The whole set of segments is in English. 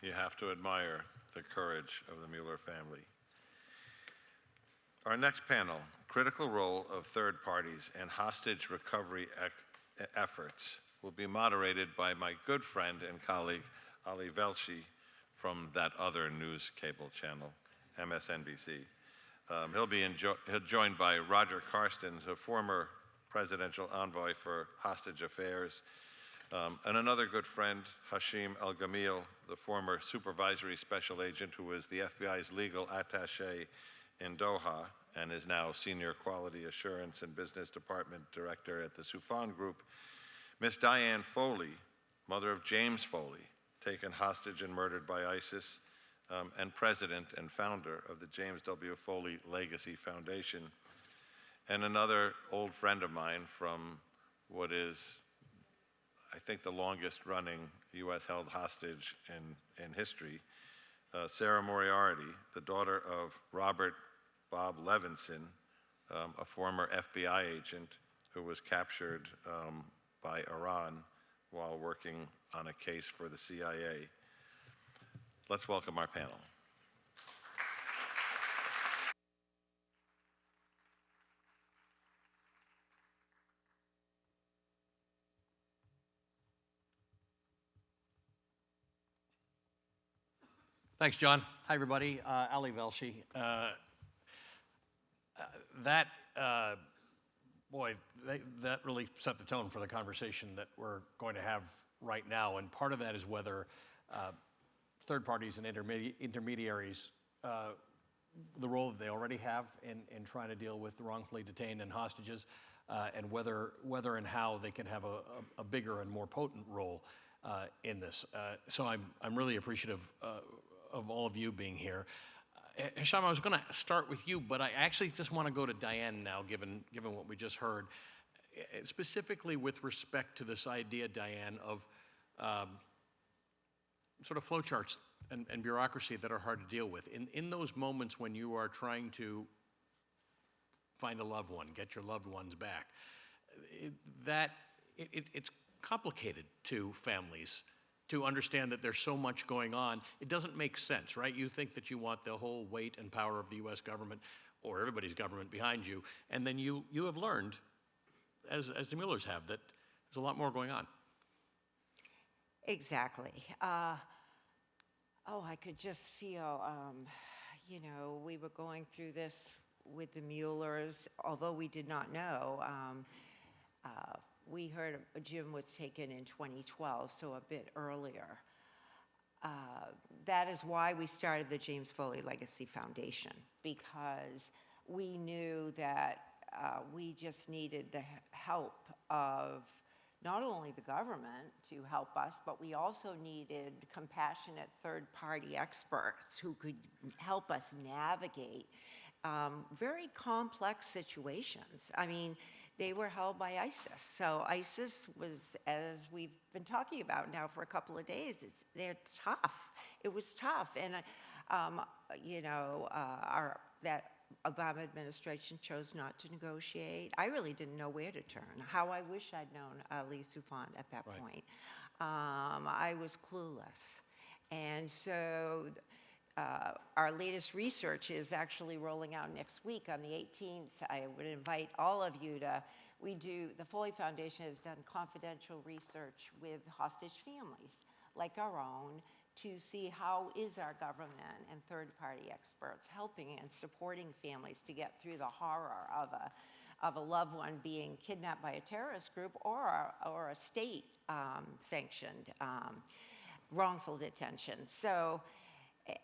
You have to admire the courage of the Mueller family. Our next panel, critical role of third parties and hostage recovery efforts, will be moderated by my good friend and colleague, Ali Velshi, from that other news cable channel, MSNBC. He'll be joined by Roger Carstens, a former presidential envoy for hostage affairs, and another good friend, Hashim El-Gamil, the former supervisory special agent who was the FBI's legal attaché in Doha and is now Senior Quality Assurance and Business Department Director at the Soufan Group. Miss Diane Foley, mother of James Foley, taken hostage and murdered by ISIS, and president and founder of the James W. Foley Legacy Foundation. And another old friend of mine from what is, I think, the longest running US held hostage in history, Sarah Moriarty, the daughter of Robert Bob Levinson, a former FBI agent who was captured by Iran while working on a case for the CIA. Let's welcome our panel. Thanks, John. Hi, everybody. Ali Velshi. That really set the tone for the conversation that we're going to have right now. And part of that is whether third parties and intermediaries, the role that they already have in trying to deal with the wrongfully detained and hostages, and whether and how they can have a bigger and more potent role in this. So I'm really appreciative of all of you being here. Hisham, I was going to start with you, but I actually just want to go to Diane now, given what we just heard, specifically with respect to this idea, Diane, of sort of flowcharts and bureaucracy that are hard to deal with. In those moments when you are trying to find a loved one, get your loved ones back, it's complicated to families to understand that there's so much going on. It doesn't make sense, right? You think that you want the whole weight and power of the US government or everybody's government behind you, and then you have learned, as the Muellers have, that there's a lot more going on. Exactly. I could just feel, we were going through this with the Muellers, although we did not know. We heard Jim was taken in 2012, so a bit earlier. That is why we started the James Foley Legacy Foundation, because we knew that we just needed the help of not only the government to help us, but we also needed compassionate third-party experts who could help us navigate very complex situations. I mean, they were held by ISIS. So ISIS was, as we've been talking about now for a couple of days, they're tough. It was tough. And, that Obama administration chose not to negotiate. I really didn't know where to turn. How I wish I'd known Ali Soufan at that point. I was clueless. And so our latest research is actually rolling out next week on the 18th. I would invite all of you to, the Foley Foundation has done confidential research with hostage families like our own to see how is our government and third-party experts helping and supporting families to get through the horror of a loved one being kidnapped by a terrorist group or a state-sanctioned wrongful detention. So.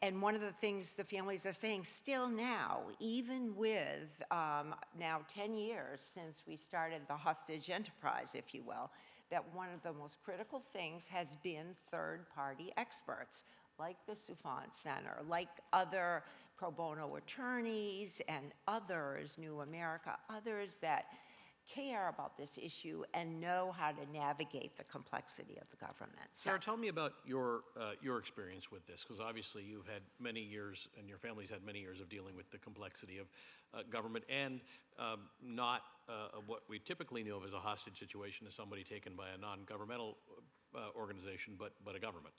And one of the things the families are saying still now, even with now 10 years since we started the hostage enterprise, if you will, that one of the most critical things has been third-party experts, like the Soufan Center, like other pro bono attorneys and others, New America, others that care about this issue and know how to navigate the complexity of the government. Sarah, tell me about your experience with this, because obviously you've had many years, and your family's had many years of dealing with the complexity of government and not what we typically know of as a hostage situation as somebody taken by a non-governmental organization, but a government.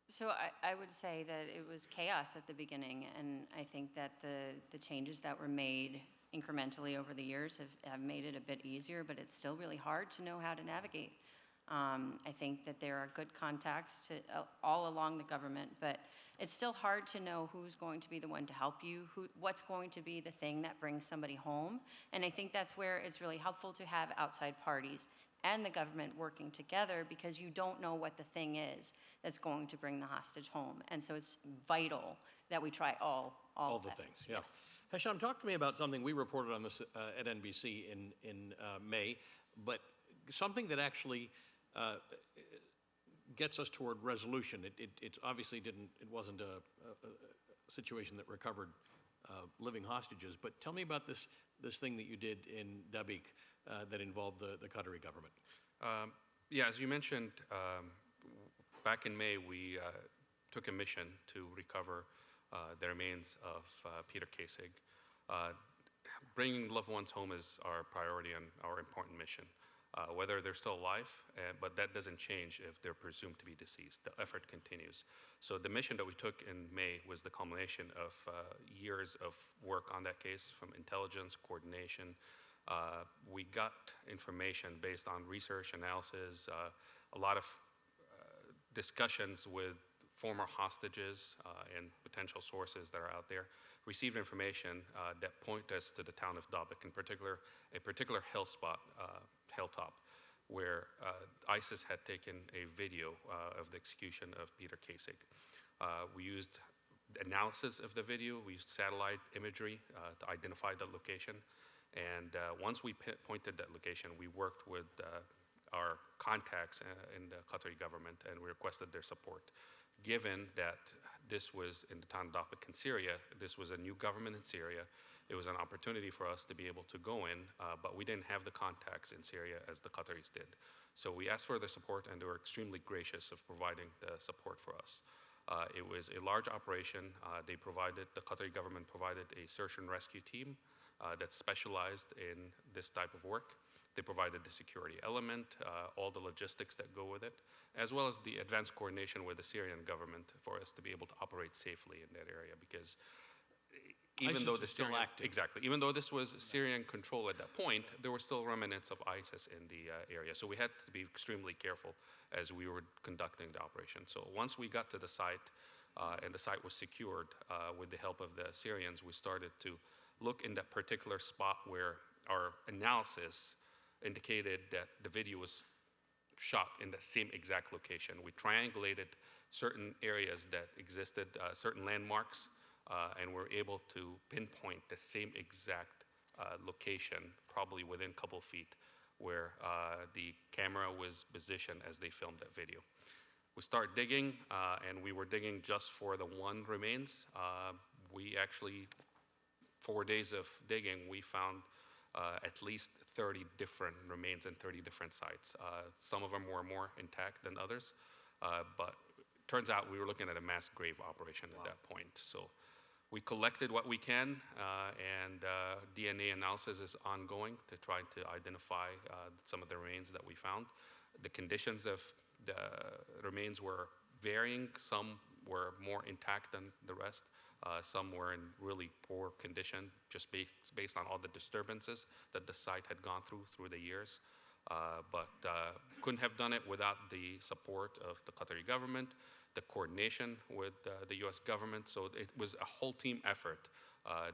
So I would say that it was chaos at the beginning, and I think that the changes that were made incrementally over the years have made it a bit easier, but it's still really hard to know how to navigate. I think that there are good contacts all along the government, but it's still hard to know who's going to be the one to help you, what's going to be the thing that brings somebody home. And I think that's where it's really helpful to have outside parties and the government working together, because you don't know what the thing is that's going to bring the hostage home. And so it's vital that we try all the efforts. things, yeah. Yes. Hesham, talk to me about something we reported on this at NBC in May, but something that actually gets us toward resolution. It obviously it wasn't a situation that recovered living hostages, but tell me about this thing that you did in Dabiq that involved the Qatari government. Yeah, as you mentioned, back in May, we took a mission to recover the remains of Peter Kasich. Bringing loved ones home is our priority and our important mission. Whether they're still alive, but that doesn't change if they're presumed to be deceased. The effort continues. So the mission that we took in May was the culmination of years of work on that case, from intelligence, coordination. We got information based on research, analysis, a lot of discussions with former hostages and potential sources that are out there. Received information that point us to the town of Dabiq, in particular, a particular hilltop, where ISIS had taken a video of the execution of Peter Kasich. We used analysis of the video, we used satellite imagery to identify the location, and once we pointed that location, we worked with our contacts in the Qatari government, and we requested their support. Given that this was in the town of Dabiq in Syria, this was a new government in Syria, it was an opportunity for us to be able to go in, but we didn't have the contacts in Syria as the Qataris did. So we asked for their support, and they were extremely gracious of providing the support for us. It was a large operation. The Qatari government provided a search and rescue team that specialized in this type of work. They provided the security element, all the logistics that go with it, as well as the advanced coordination with the Syrian government for us to be able to operate safely in that area, because even though even though this was Syrian control at that point, there were still remnants of ISIS in the area. So we had to be extremely careful as we were conducting the operation. So once we got to the site and the site was secured with the help of the Syrians, we started to look in that particular spot where our analysis indicated that the video was shot in the same exact location. We triangulated certain areas that existed, certain landmarks, and we're able to pinpoint the same exact location, probably within a couple feet, where the camera was positioned as they filmed that video. We start digging, and we were digging just for the one remains. We actually, 4 days of digging, we found at least 30 different remains in 30 different sites. Some of them were more intact than others, but turns out we were looking at a mass grave operation at that point. So we collected what we can, and DNA analysis is ongoing to try to identify some of the remains that we found. The conditions of the remains were varying. Some were more intact than the rest. Some were in really poor condition, just based on all the disturbances that the site had gone through the years. But couldn't have done it without the support of the Qatari government, the coordination with the U.S. government. So it was a whole team effort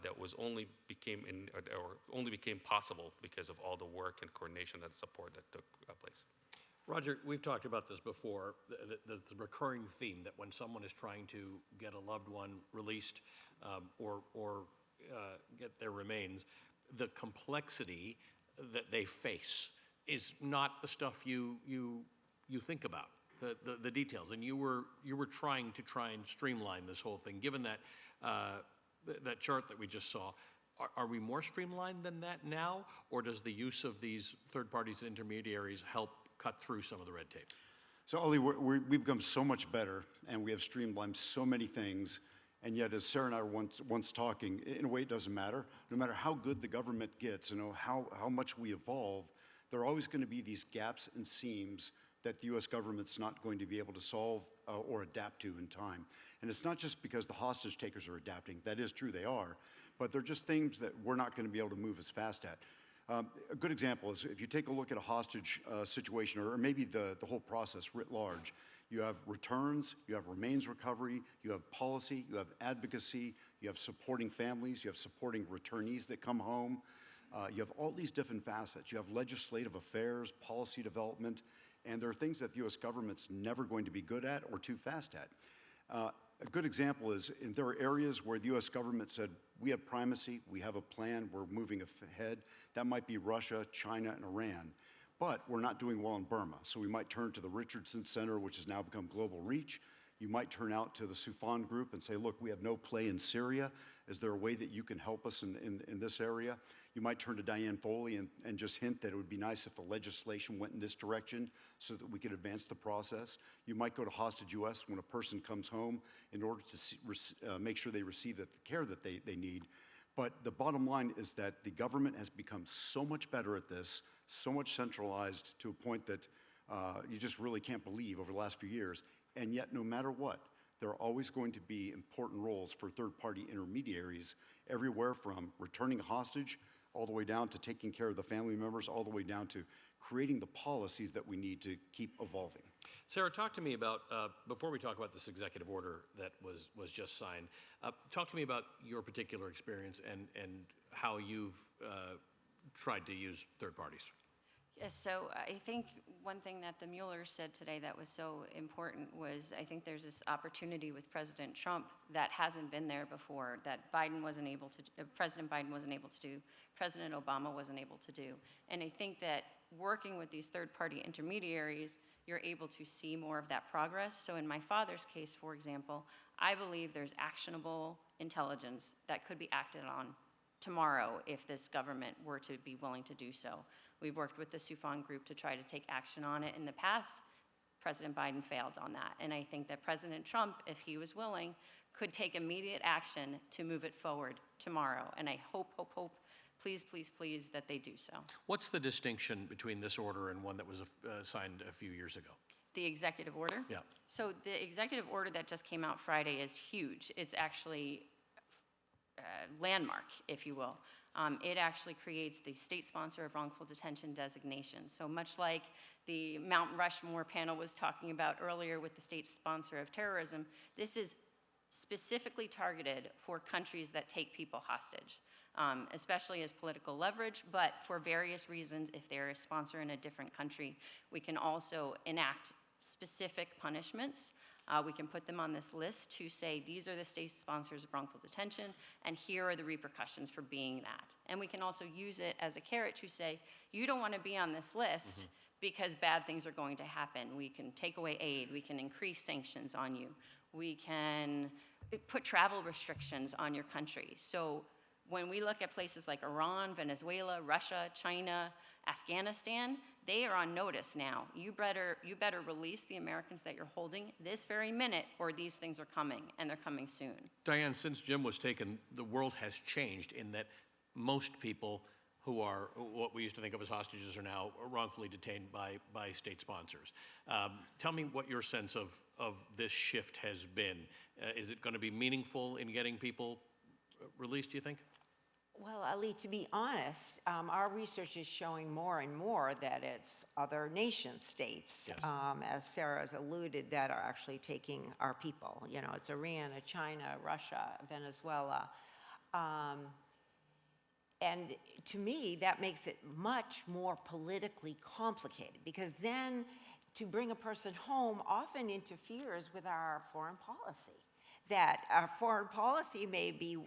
that was only became possible because of all the work and coordination and support that took place. Roger, we've talked about this before, the recurring theme that when someone is trying to get a loved one released or get their remains, the complexity that they face is not the stuff you think about, the details. And you were trying and streamline this whole thing. Given that that chart that we just saw, are we more streamlined than that now, or does the use of these third parties and intermediaries help cut through some of the red tape? So, Ali, we've become so much better, and we have streamlined so many things, and yet, as Sarah and I were once talking, in a way, it doesn't matter. No matter how good the government gets, how much we evolve, there are always going to be these gaps and seams that the U.S. government's not going to be able to solve or adapt to in time. And it's not just because the hostage takers are adapting. That is true, they are. But they're just things that we're not going to be able to move as fast at. A good example is if you take a look at a hostage situation, or maybe the whole process writ large, you have returns, you have remains recovery, you have policy, you have advocacy, you have supporting families, you have supporting returnees that come home. You have all these different facets. You have legislative affairs, policy development, and there are things that the U.S. government's never going to be good at or too fast at. A good example is there are areas where the U.S. government said, we have primacy, we have a plan, we're moving ahead. That might be Russia, China, and Iran. But we're not doing well in Burma. So we might turn to the Richardson Center, which has now become Global Reach. You might turn out to the Soufan Group and say, look, we have no play in Syria. Is there a way that you can help us in this area? You might turn to Diane Foley and just hint that it would be nice if the legislation went in this direction so that we could advance the process. You might go to Hostage US when a person comes home in order to make sure they receive the care that they need. But the bottom line is that the government has become so much better at this, so much centralized to a point that you just really can't believe over the last few years. And yet, no matter what, there are always going to be important roles for third-party intermediaries, everywhere from returning a hostage all the way down to taking care of the family members, all the way down to creating the policies that we need to keep evolving. Sarah, talk to me about, before we talk about this executive order that was just signed, talk to me about your particular experience and how you've tried to use third parties. Yes, so I think one thing that the Mueller said today that was so important was I think there's this opportunity with President Trump that hasn't been there before, that Biden wasn't able to, President Biden wasn't able to do, President Obama wasn't able to do. And I think that working with these third-party intermediaries, you're able to see more of that progress. So in my father's case, for example, I believe there's actionable intelligence that could be acted on tomorrow if this government were to be willing to do so. We've worked with the Soufan Group to try to take action on it in the past. President Biden failed on that. And I think that President Trump, if he was willing, could take immediate action to move it forward tomorrow. And I hope, please, please, please, that they do so. What's the distinction between this order and one that was signed a few years ago? The executive order? Yeah. So the executive order that just came out Friday is huge. It's actually landmark, if you will. It actually creates the state sponsor of wrongful detention designation. So much like the Mount Rushmore panel was talking about earlier with the state sponsor of terrorism, this is specifically targeted for countries that take people hostage, especially as political leverage, but for various reasons, if they're a sponsor in a different country, we can also enact specific punishments. We can put them on this list to say, these are the state sponsors of wrongful detention, and here are the repercussions for being that. And we can also use it as a carrot to say, you don't want to be on this list because bad things are going to happen. We can take away aid. We can increase sanctions on you. We can put travel restrictions on your country. So when we look at places like Iran, Venezuela, Russia, China, Afghanistan, they are on notice now. You better release the Americans that you're holding this very minute, or these things are coming, and they're coming soon. Diane, since Jim was taken, the world has changed in that most people who are what we used to think of as hostages are now wrongfully detained by state sponsors. Tell me what your sense of this shift has been. Is it going to be meaningful in getting people released, do you think? Well, Ali, to be honest, our research is showing more and more that it's other nation states, Yes. As Sarah's alluded, that are actually taking our people. You know, it's Iran, China, Russia, Venezuela. And to me, that makes it much more politically complicated, because then to bring a person home often interferes with our foreign policy. That our foreign policy may be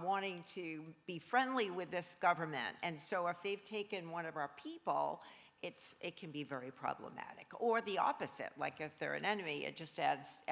wanting to be friendly with this government, and so if they've taken one of our people, it can be very problematic. Or the opposite, like if they're an enemy, it just adds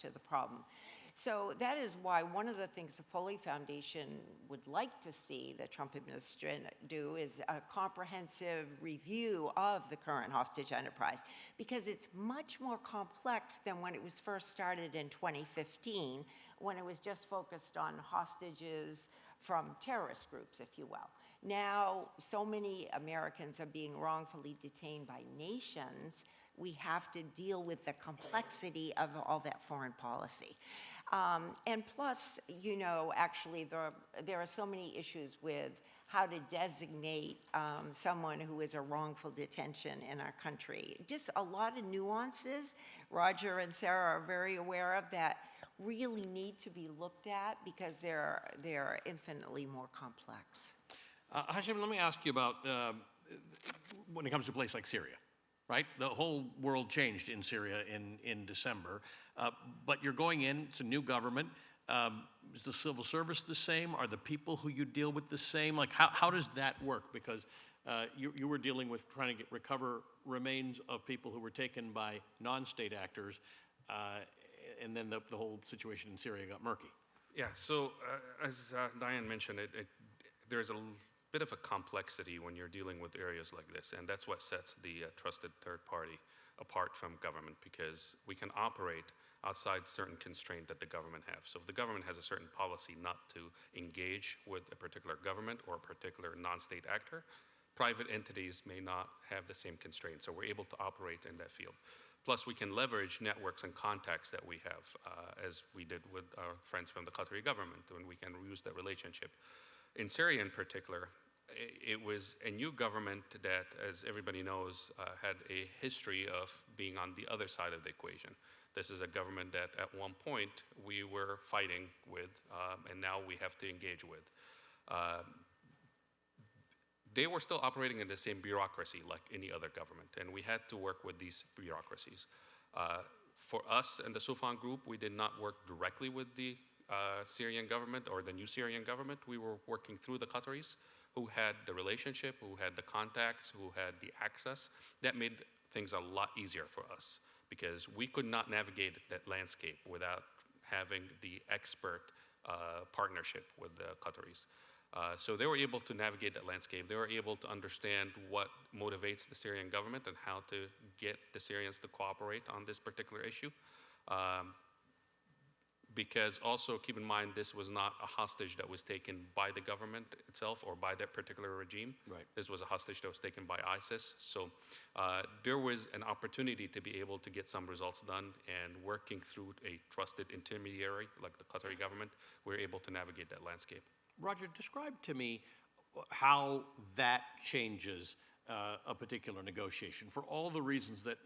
to the problem. So that is why one of the things the Foley Foundation would like to see the Trump administration do is a comprehensive review of the current hostage enterprise, because it's much more complex than when it was first started in 2015, when it was just focused on hostages from terrorist groups, if you will. Now, so many Americans are being wrongfully detained by nations we have to deal with the complexity of all that foreign policy. And plus, you know, actually, there are so many issues with how to designate someone who is a wrongful detention in our country. Just a lot of nuances Roger and Sarah are very aware of that really need to be looked at because they're infinitely more complex. Hashim, let me ask you about when it comes to a place like Syria, right? The whole world changed in Syria in December, but you're going in, it's a new government. Is the civil service the same? Are the people who you deal with the same? Like, how does that work? Because you were dealing with trying to recover remains of people who were taken by non-state actors, and then the whole situation in Syria got murky. Yeah, so as Diane mentioned, there's a bit of a complexity when you're dealing with areas like this, and that's what sets the trusted third party apart from government, because we can operate outside certain constraint that the government has. So if the government has a certain policy not to engage with a particular government or a particular non-state actor, private entities may not have the same constraints, so we're able to operate in that field. Plus, we can leverage networks and contacts that we have, as we did with our friends from the Qatari government, and we can use that relationship. In Syria in particular, it was a new government that, as everybody knows, had a history of being on the other side of the equation. This is a government that at one point we were fighting with, and now we have to engage with. They were still operating in the same bureaucracy like any other government, and we had to work with these bureaucracies. For us and the Soufan Group, we did not work directly with the Syrian government or the new Syrian government. We were working through the Qataris, who had the relationship, who had the contacts, who had the access. That made things a lot easier for us because we could not navigate that landscape without having the expert partnership with the Qataris. So they were able to navigate that landscape. They were able to understand what motivates the Syrian government and how to get the Syrians to cooperate on this particular issue. Because also keep in mind, this was not a hostage that was taken by the government itself or by that particular regime. Right. This was a hostage that was taken by ISIS. So there was an opportunity to be able to get some results done, and working through a trusted intermediary like the Qatari government, we were able to navigate that landscape. Roger, describe to me how that changes a particular negotiation. For all the reasons that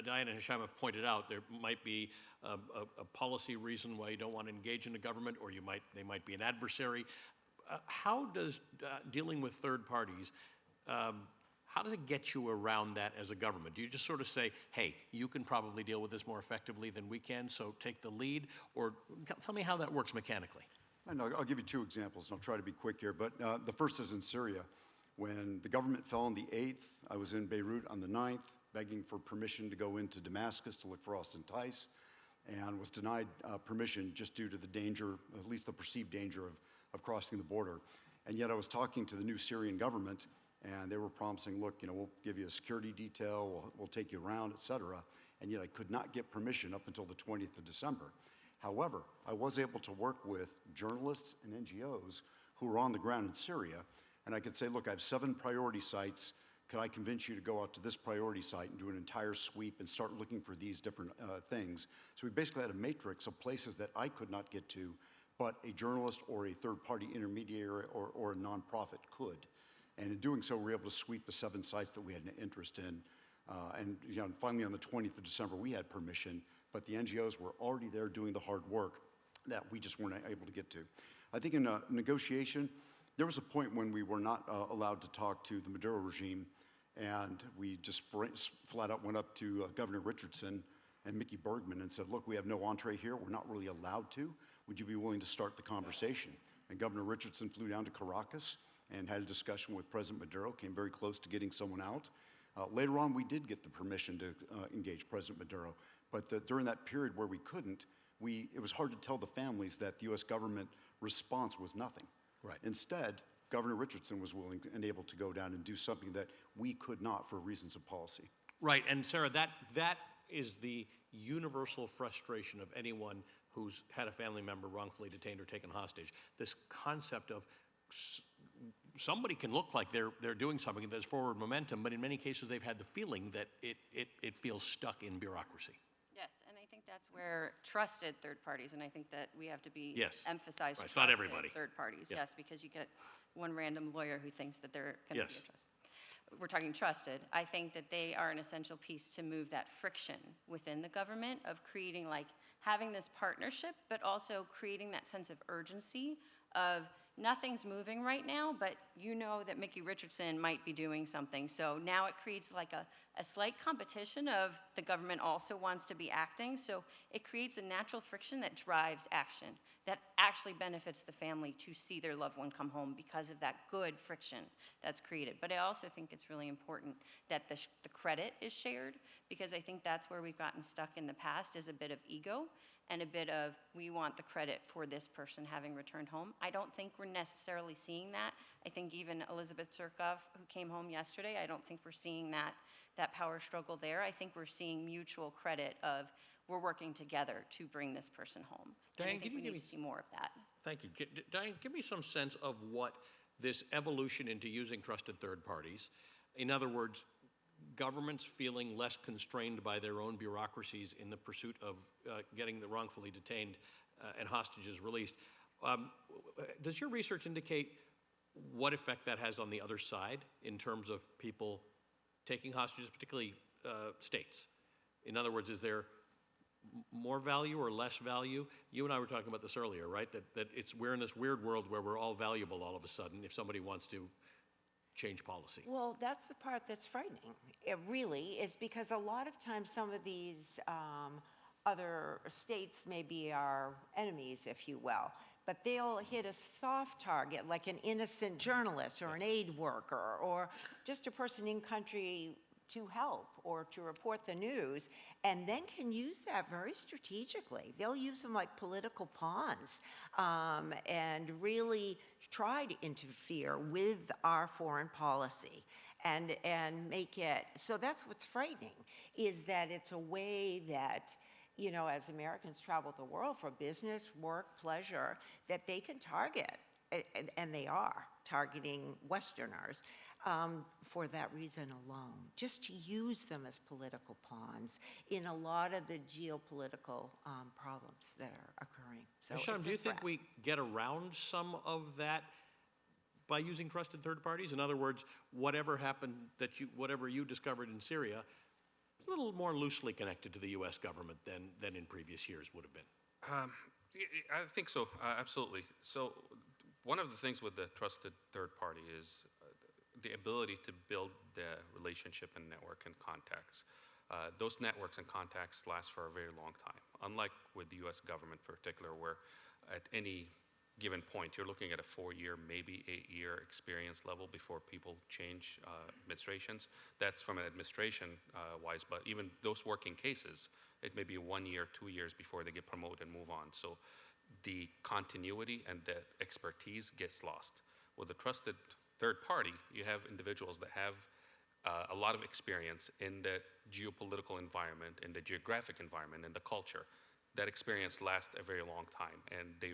Diane and Hisham have pointed out, there might be a policy reason why you don't want to engage in the government, or they might be an adversary. How does dealing with third parties, how does it get you around that as a government? Do you just sort of say, hey, you can probably deal with this more effectively than we can, so take the lead? Or tell me how that works mechanically. And I'll give you two examples, and I'll try to be quick here. But the first is in Syria. When the government fell on the 8th, I was in Beirut on the 9th, begging for permission to go into Damascus to look for Austin Tice, and was denied permission just due to the danger, at least the perceived danger of crossing the border. And yet I was talking to the new Syrian government, and they were promising, look, you know, we'll give you a security detail, we'll take you around, et cetera. And yet I could not get permission up until the 20th of December. However, I was able to work with journalists and NGOs who were on the ground in Syria, and I could say, look, I have 7 priority sites. Could I convince you to go out to this priority site and do an entire sweep and start looking for these different things? So we basically had a matrix of places that I could not get to, but a journalist or a third-party intermediary or a nonprofit could. And in doing so, we were able to sweep the 7 sites that we had an interest in. And you know, finally, on the 20th of December, we had permission, but the NGOs were already there doing the hard work that we just weren't able to get to. I think in a negotiation, there was a point when we were not allowed to talk to the Maduro regime, and we just flat out went up to Governor Richardson and Mickey Bergman and said, look, we have no entree here. We're not really allowed to. Would you be willing to start the conversation? And Governor Richardson flew down to Caracas and had a discussion with President Maduro, came very close to getting someone out. Later on, we did get the permission to engage President Maduro, but during that period where we couldn't, it was hard to tell the families that the U.S. government response was nothing. Right. Instead, Governor Richardson was willing and able to go down and do something that we could not for reasons of policy. Right, and Sarah, that is the universal frustration of anyone who's had a family member wrongfully detained or taken hostage. This concept of somebody can look like they're doing something and there's forward momentum, but in many cases they've had the feeling that it feels stuck in bureaucracy. Yes, and I think that's where trusted third parties, and I think that we have to be Yes. emphasized Right, it's not trusted everybody. third parties. Yeah. Yes, because you get one random lawyer who thinks that they're going to Yes. be a trusted. We're talking trusted. I think that they are an essential piece to move that friction within the government of creating, like, having this partnership, but also creating that sense of urgency of nothing's moving right now, but you know that Mickey Richardson might be doing something. So now it creates like a slight competition of the government also wants to be acting. So it creates a natural friction that drives action, that actually benefits the family to see their loved one come home because of that good friction that's created. But I also think it's really important that the credit is shared, because I think that's where we've gotten stuck in the past, is a bit of ego and a bit of, we want the credit for this person having returned home. I don't think we're necessarily seeing that. I think even Elizabeth Zirkov, who came home yesterday, I don't think we're seeing that power struggle there. I think we're seeing mutual credit of, we're working together to bring this person home. And I Diane, think we need to see more of that. Thank you. Diane, give me some sense of what this evolution into using trusted third parties, in other words, governments feeling less constrained by their own bureaucracies in the pursuit of getting the wrongfully detained and hostages released. Does your research indicate what effect that has on the other side in terms of people taking hostages, particularly states? In other words, is there more value or less value? You and I were talking about this earlier, right? That we're in this weird world where we're all valuable all of a sudden if somebody wants to change policy. Well, that's the part that's frightening. It really is, because a lot of times some of these other states may be our enemies, if you will, but they'll hit a soft target like an innocent journalist or an aid worker or just a person in country to help or to report the news, and then can use that very strategically. They'll use them like political pawns and really try to interfere with our foreign policy and make it, so that's what's frightening, is that it's a way that, you know, as Americans travel the world for business, work, pleasure, that they can target, and they are targeting Westerners for that reason alone, just to use them as political pawns in a lot of the geopolitical problems that are occurring. So Sean, it's do a you think threat. we get around some of that by using trusted third parties? In other words, whatever happened whatever you discovered in Syria, is a little more loosely connected to the U.S. government than in previous years would have been. I think so, absolutely. So one of the things with the trusted third party is the ability to build the relationship and network and contacts. Those networks and contacts last for a very long time, unlike with the US government in particular, where at any given point, you're looking at a 4-year, maybe 8-year experience level before people change administrations. That's from an administration wise, but even those working cases, it may be 1 year, 2 years before they get promoted and move on. So the continuity and the expertise gets lost. With a trusted third party, you have individuals that have a lot of experience in the geopolitical environment, in the geographic environment, in the culture. That experience lasts a very long time, and they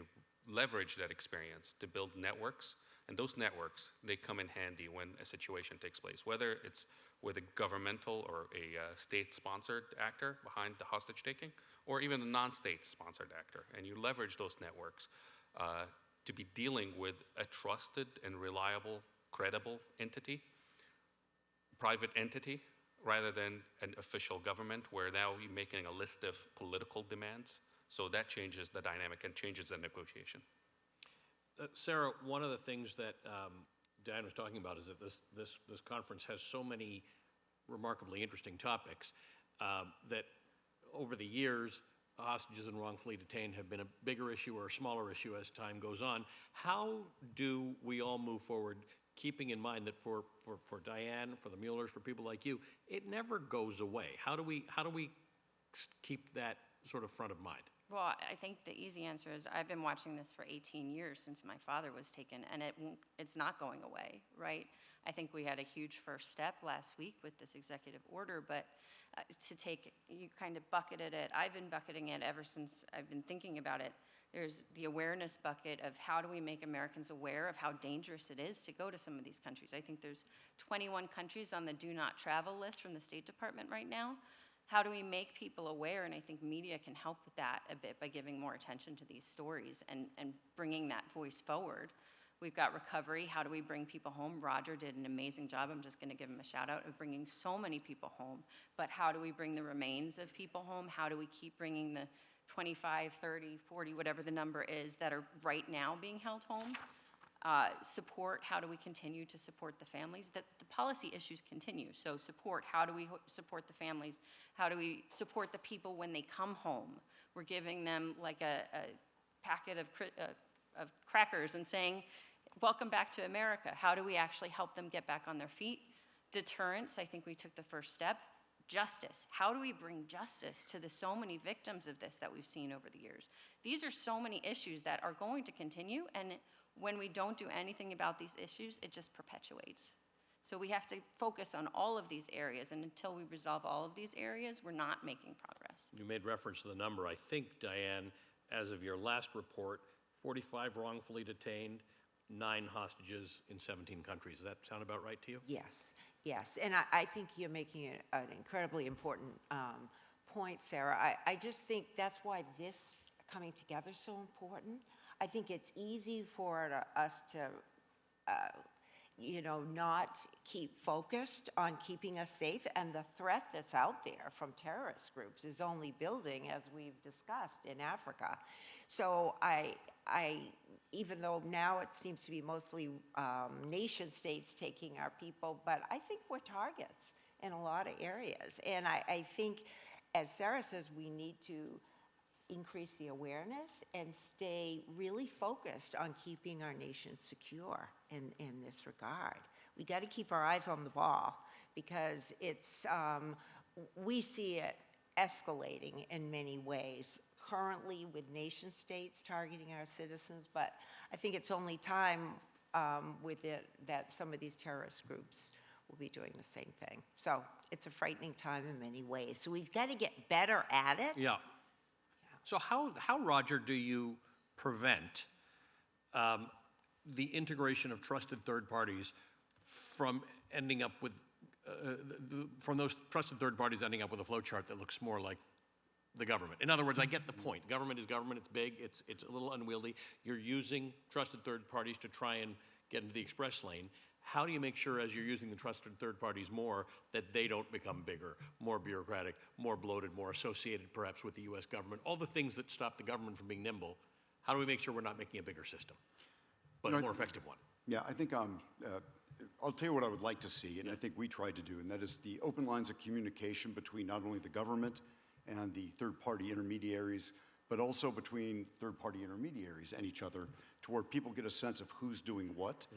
leverage that experience to build networks, and those networks, they come in handy when a situation takes place, whether it's with a governmental or a state-sponsored actor behind the hostage taking, or even a non-state sponsored actor, and you leverage those networks to be dealing with a trusted and reliable, credible entity, private entity, rather than an official government where now you're making a list of political demands. So that changes the dynamic and changes the negotiation. Sarah, one of the things that Diane was talking about is that this conference has so many remarkably interesting topics that over the years, hostages and wrongfully detained have been a bigger issue or a smaller issue as time goes on. How do we all move forward, keeping in mind that for Diane, for the Muellers, for people like you, it never goes away? How do we keep that sort of front of mind? Well, I think the easy answer is I've been watching this for 18 years since my father was taken, and it's not going away, right? I think we had a huge first step last week with this executive order, but to take, you kind of bucketed it. I've been bucketing it ever since I've been thinking about it. There's the awareness bucket of how do we make Americans aware of how dangerous it is to go to some of these countries. I think there's 21 countries on the do not travel list from the State Department right now. How do we make people aware? And I think media can help with that a bit by giving more attention to these stories and bringing that voice forward. We've got recovery. How do we bring people home? Roger did an amazing job. I'm just going to give him a shout out of bringing so many people home. But how do we bring the remains of people home? How do we keep bringing the 25, 30, 40, whatever the number is that are right now being held home? Support, how do we continue to support the families? That the policy issues continue. So support, how do we support the families? How do we support the people when they come home? We're giving them like a packet of crackers and saying, welcome back to America. How do we actually help them get back on their feet? Deterrence, I think we took the first step. Justice, how do we bring justice to the so many victims of this that we've seen over the years? These are so many issues that are going to continue, and when we don't do anything about these issues, it just perpetuates. So we have to focus on all of these areas, and until we resolve all of these areas, we're not making progress. You made reference to the number. I think, Diane, as of your last report, 45 wrongfully detained, 9 hostages in 17 countries. Does that sound about right to you? Yes, yes. And I think you're making an incredibly important point, Sarah. I just think that's why this coming together is so important. I think it's easy for us to, not keep focused on keeping us safe, and the threat that's out there from terrorist groups is only building, as we've discussed, in Africa. So even though now it seems to be mostly nation states taking our people, but I think we're targets in a lot of areas. And I think, as Sarah says, we need to increase the awareness and stay really focused on keeping our nation secure in this regard. We got to keep our eyes on the ball, because it's, we see it escalating in many ways, currently with nation states targeting our citizens, but I think it's only time with it that some of these terrorist groups will be doing the same thing. So it's a frightening time in many ways. So we've got to get better at it. Yeah. So how, Roger, do you prevent the integration of trusted third parties from ending up with, from those trusted third parties ending up with a flowchart that looks more like the government? In other words, I get the point. Government is government. It's big. It's a little unwieldy. You're using trusted third parties to try and get into the express lane. How do you make sure, as you're using the trusted third parties more, that they don't become bigger, more bureaucratic, more bloated, more associated perhaps with the U.S. government, all the things that stop the government from being nimble? How do we make sure we're not making a bigger system, but a more effective one? Yeah, I think I'll tell you what I would like to see, and I think we tried to do, and that is the open lines of communication between not only the government and the third-party intermediaries, but also between third-party intermediaries and each other, to where people get a sense of who's doing what.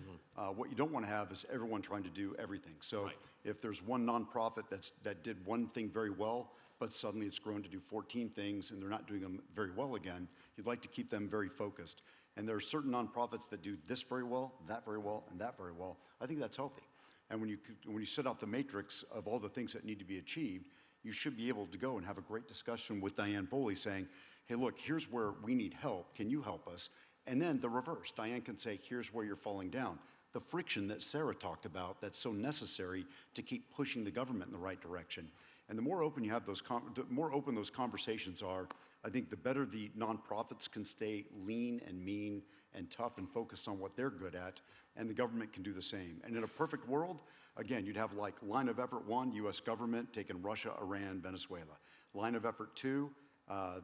What you don't want to have is everyone trying to do everything. So if there's one nonprofit that did one thing very well, but suddenly it's grown to do 14 things and they're not doing them very well again, you'd like to keep them very focused. And there are certain nonprofits that do this very well, that very well, and that very well. I think that's healthy. And when you set out the matrix of all the things that need to be achieved, you should be able to go and have a great discussion with Diane Foley saying, hey, look, here's where we need help. Can you help us? And then the reverse. Diane can say, here's where you're falling down. The friction that Sarah talked about that's so necessary to keep pushing the government in the right direction. And the more open you have the more open those conversations are, I think the better the nonprofits can stay lean and mean and tough and focused on what they're good at, and the government can do the same. And in a perfect world, again, you'd have like line of effort 1, U.S. government taking Russia, Iran, Venezuela. Line of effort 2,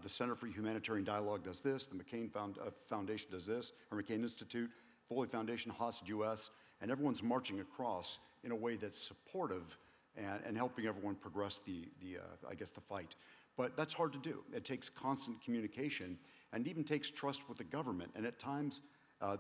the Center for Humanitarian Dialogue does this, the McCain Foundation does this, or McCain Institute, Foley Foundation, Hostage U.S., and everyone's marching across in a way that's supportive and helping everyone progress I guess, the fight. But that's hard to do. It takes constant communication, and it even takes trust with the government. And at times,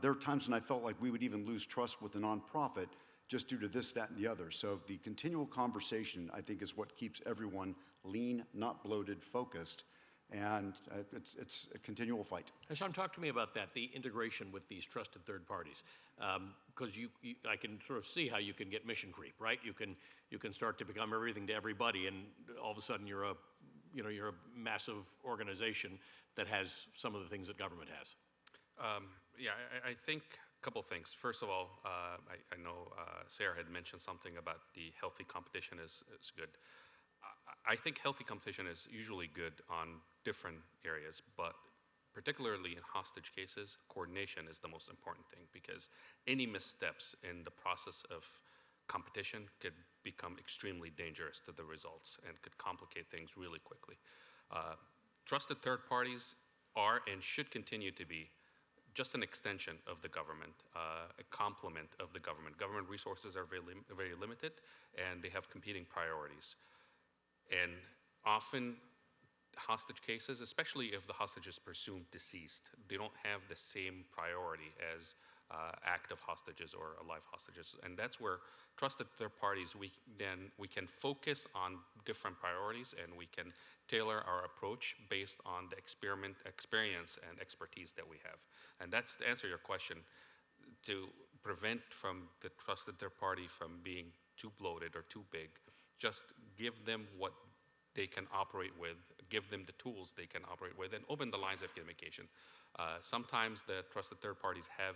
there are times when I felt like we would even lose trust with the nonprofit just due to this, that, and the other. So the continual conversation, I think, is what keeps everyone lean, not bloated, focused, And it's a continual fight. Hassan, talk to me about that, the integration with these trusted third parties. Because I can sort of see how you can get mission creep, right? You can start to become everything to everybody, and all of a sudden you're a massive organization that has some of the things that government has. Yeah, I think a couple things. First of all, I know Sarah had mentioned something about the healthy competition is good. I think healthy competition is usually good on different areas, but particularly in hostage cases, coordination is the most important thing, because any missteps in the process of competition could become extremely dangerous to the results and could complicate things really quickly. Trusted third parties are and should continue to be just an extension of the government, a complement of the government. Government resources are very limited, and they have competing priorities. And often hostage cases, especially if the hostage is presumed deceased, they don't have the same priority as active hostages or alive hostages. And that's where trusted third parties, we can focus on different priorities, and we can tailor our approach based on the experience and expertise that we have. And that's, to answer your question, to prevent from the trusted third party from being too bloated or too big, just give them what they can operate with, give them the tools they can operate with, and open the lines of communication. Sometimes the trusted third parties have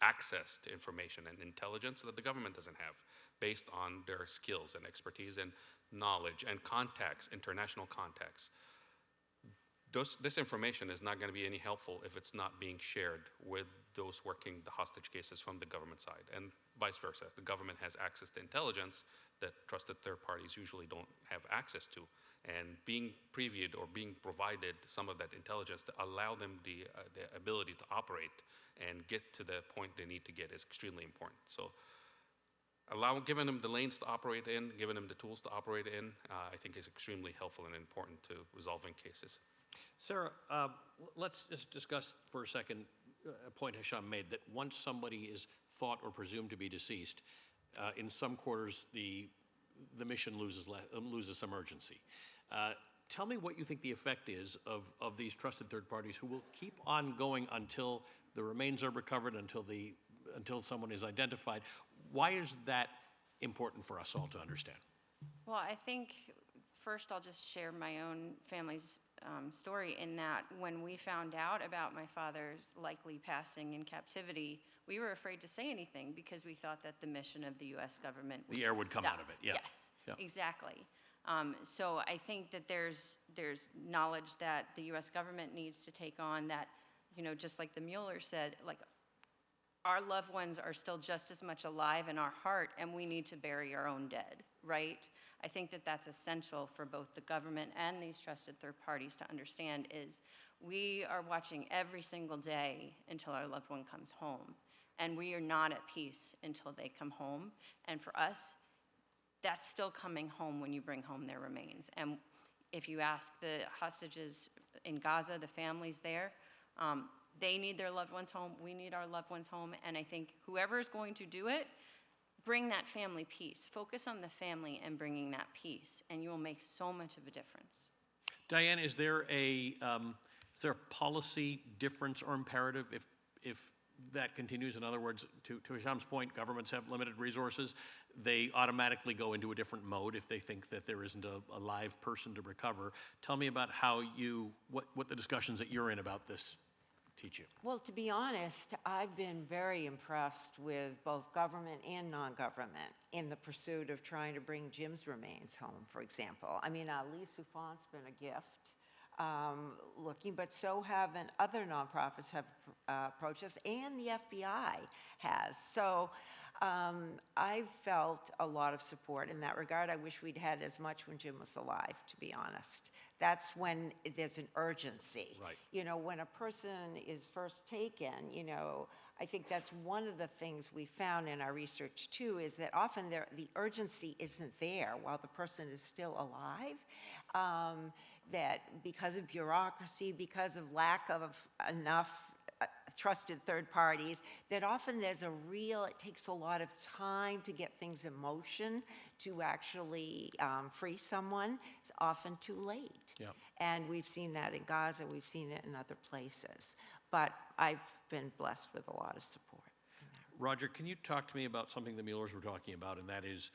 access to information and intelligence that the government doesn't have, based on their skills and expertise and knowledge and contacts, international contacts. This information is not going to be any helpful if it's not being shared with those working the hostage cases from the government side, and vice versa. The government has access to intelligence that trusted third parties usually don't have access to, and being previewed or being provided some of that intelligence to allow them the ability to operate and get to the point they need to get is extremely important. So giving them the lanes to operate in, giving them the tools to operate in, I think is extremely helpful and important to resolving cases. Sarah, let's just discuss for a second a point Hisham made, that once somebody is thought or presumed to be deceased, in some quarters the mission loses some urgency. Tell me what you think the effect is of these trusted third parties who will keep on going until the remains are recovered, until someone is identified. Why is that important for us all to understand? Well, I think first I'll just share my own family's story, in that when we found out about my father's likely passing in captivity, we were afraid to say anything because we thought that the mission of the U.S. government would The air would come stop. out of it, yeah. Yes, Yeah. exactly. So I think that there's knowledge that the U.S. government needs to take on, that, just like the Mueller said, like, our loved ones are still just as much alive in our heart, and we need to bury our own dead, right? I think that that's essential for both the government and these trusted third parties to understand, is we are watching every single day until our loved one comes home, and we are not at peace until they come home. And for us, that's still coming home when you bring home their remains. And if you ask the hostages in Gaza, the families there, they need their loved ones home, we need our loved ones home, and I think whoever is going to do it, bring that family peace. Focus on the family and bringing that peace, and you will make so much of a difference. Diane, is there a policy difference or imperative if that continues? In other words, to Hisham's point, governments have limited resources. They automatically go into a different mode if they think that there isn't a live person to recover. Tell me about what the discussions that you're in about this teach you. Well, to be honest, I've been very impressed with both government and non-government in the pursuit of trying to bring Jim's remains home, for example. I mean, Ali Soufan's been a gift looking, but so have other nonprofits have approached us, and the FBI has. So I've felt a lot of support in that regard. I wish we'd had as much when Jim was alive, to be honest. That's when there's an urgency. Right. When a person is first taken, I think that's one of the things we found in our research too, is that often the urgency isn't there while the person is still alive. That because of bureaucracy, because of lack of enough trusted third parties, that often it takes a lot of time to get things in motion to actually free someone, it's often too late. Yeah. And we've seen that in Gaza, we've seen it in other places. But I've been blessed with a lot of support. Roger, can you talk to me about something the Muellers were talking about, and that is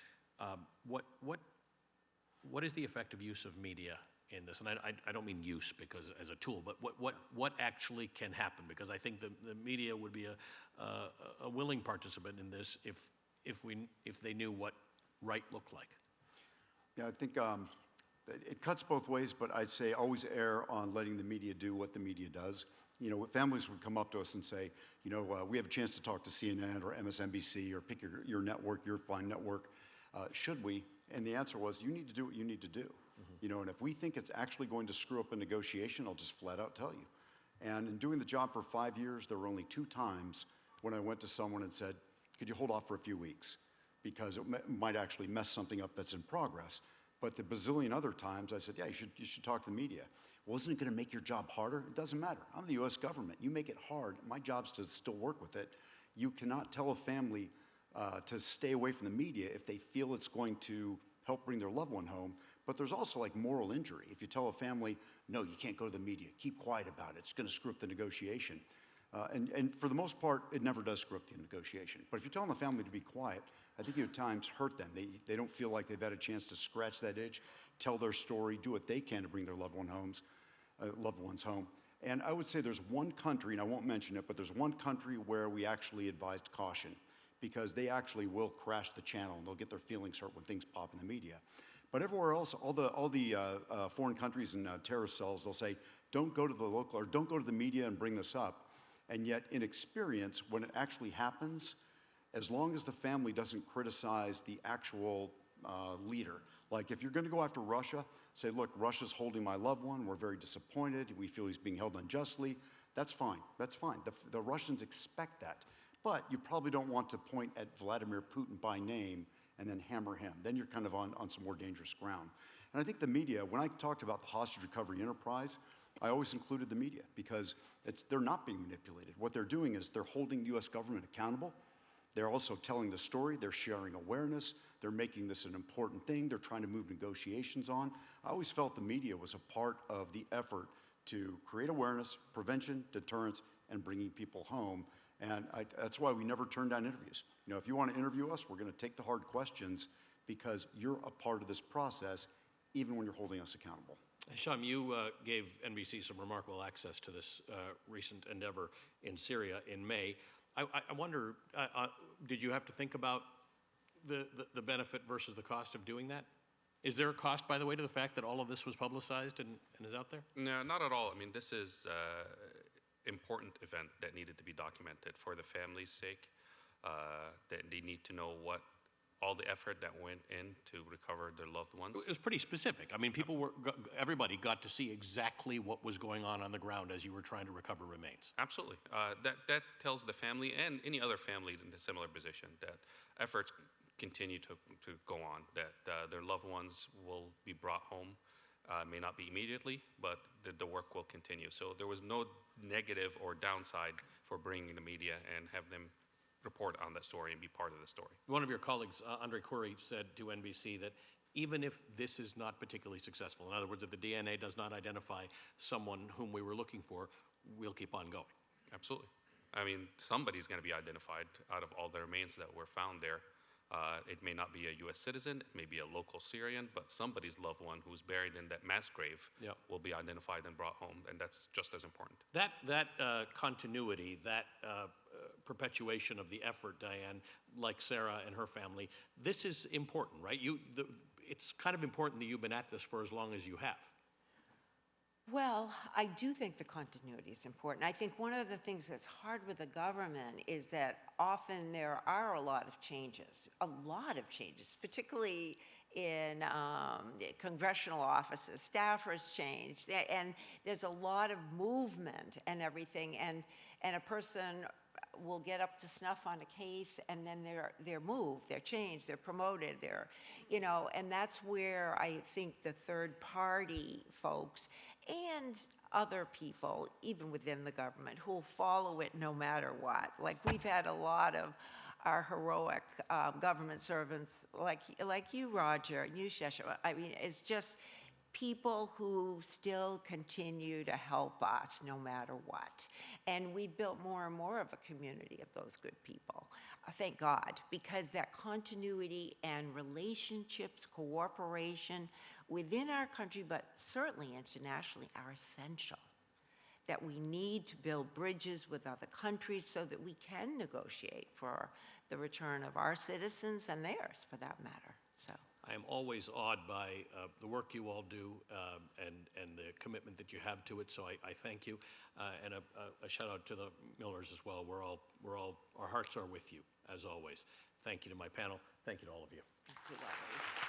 what is the effective use of media in this? And I don't mean use because as a tool, but what actually can happen? Because I think the media would be a willing participant in this if they knew what right looked like. Yeah, I think it cuts both ways, but I'd say always err on letting the media do what the media does. You know, families would come up to us and say, you know, we have a chance to talk to CNN or MSNBC or pick your network, your fine network. Should we? And the answer was, you need to do what you need to do. You know, and if we think it's actually going to screw up a negotiation, I'll just flat out tell you. And in doing the job for 5 years, there were only 2 times when I went to someone and said, could you hold off for a few weeks? Because it might actually mess something up that's in progress. But the bazillion other times I said, yeah, you should talk to the media. Well, isn't it going to make your job harder? It doesn't matter. I'm the US government. You make it hard. My job's to still work with it. You cannot tell a family to stay away from the media if they feel it's going to help bring their loved one home. But there's also like moral injury. If you tell a family, no, you can't go to the media, keep quiet about it, it's going to screw up the negotiation. And for the most part, it never does screw up the negotiation. But if you're telling the family to be quiet, I think you at times hurt them. They don't feel like they've had a chance to scratch that itch, tell their story, do what they can to bring their loved ones home. And I would say there's one country, and I won't mention it, but there's one country where we actually advised caution, because they actually will crash the channel and they'll get their feelings hurt when things pop in the media. But everywhere else, all the foreign countries and terrorist cells, they'll say, don't go to the local, or don't go to the media and bring this up. And yet, in experience, when it actually happens, as long as the family doesn't criticize the actual leader, like if you're going to go after Russia, say, look, Russia's holding my loved one, we're very disappointed, we feel he's being held unjustly, that's fine, that's fine. The Russians expect that. But you probably don't want to point at Vladimir Putin by name and then hammer him. Then you're kind of on some more dangerous ground. And I think the media, when I talked about the hostage recovery enterprise, I always included the media because they're not being manipulated. What they're doing is they're holding the US government accountable. They're also telling the story. They're sharing awareness. They're making this an important thing. They're trying to move negotiations on. I always felt the media was a part of the effort to create awareness, prevention, deterrence, and bringing people home. And that's why we never turn down interviews. You know, if you want to interview us, we're going to take the hard questions because you're a part of this process, even when you're holding us accountable. Sham, you gave NBC some remarkable access to this recent endeavor in Syria in May. I wonder, did you have to think about the benefit versus the cost of doing that? Is there a cost, by the way, to the fact that all of this was publicized and is out there? No, not at all. I mean, this is important event that needed to be documented for the family's sake. That they need to know what all the effort that went in to recover their loved ones. It was pretty specific. I mean, everybody got to see exactly what was going on the ground as you were trying to recover remains. Absolutely. That tells the family and any other family in a similar position that efforts continue to go on, that their loved ones will be brought home. May not be immediately, but the work will continue. So there was no negative or downside for bringing the media and have them report on that story and be part of the story. One of your colleagues, Andre Khoury, said to NBC that even if this is not particularly successful, in other words, if the DNA does not identify someone whom we were looking for, we'll keep on going. Absolutely. I mean, somebody's going to be identified out of all the remains that were found there. It may not be a U.S. citizen, it may be a local Syrian, but somebody's loved one who's buried in that mass grave will be identified and brought home, and that's just as important. That continuity, that perpetuation of the effort, Diane, like Sarah and her family, this is important, right? It's kind of important that you've been at this for as long as you have. Well, I do think the continuity is important. I think one of the things that's hard with the government is that often there are a lot of changes, particularly in congressional offices. Staffers change, and there's a lot of movement and everything, and a person will get up to snuff on a case, and then they're moved, they're changed, they're promoted, and that's where I think the third party folks and other people, even within the government, who will follow it no matter what. Like, we've had a lot of our heroic government servants like you, Roger, and you, Shesha. I mean, it's just people who still continue to help us no matter what. And we built more and more of a community of those good people. Thank God, because that continuity and relationships, cooperation within our country, but certainly internationally, are essential. That we need to build bridges with other countries so that we can negotiate for the return of our citizens and theirs, for that matter. So. I am always awed by the work you all do and the commitment that you have to it, so I thank you. And a shout out to the Millers as well. Our hearts are with you, as always. Thank you to my panel. Thank you to all of you. Thank you, Leslie.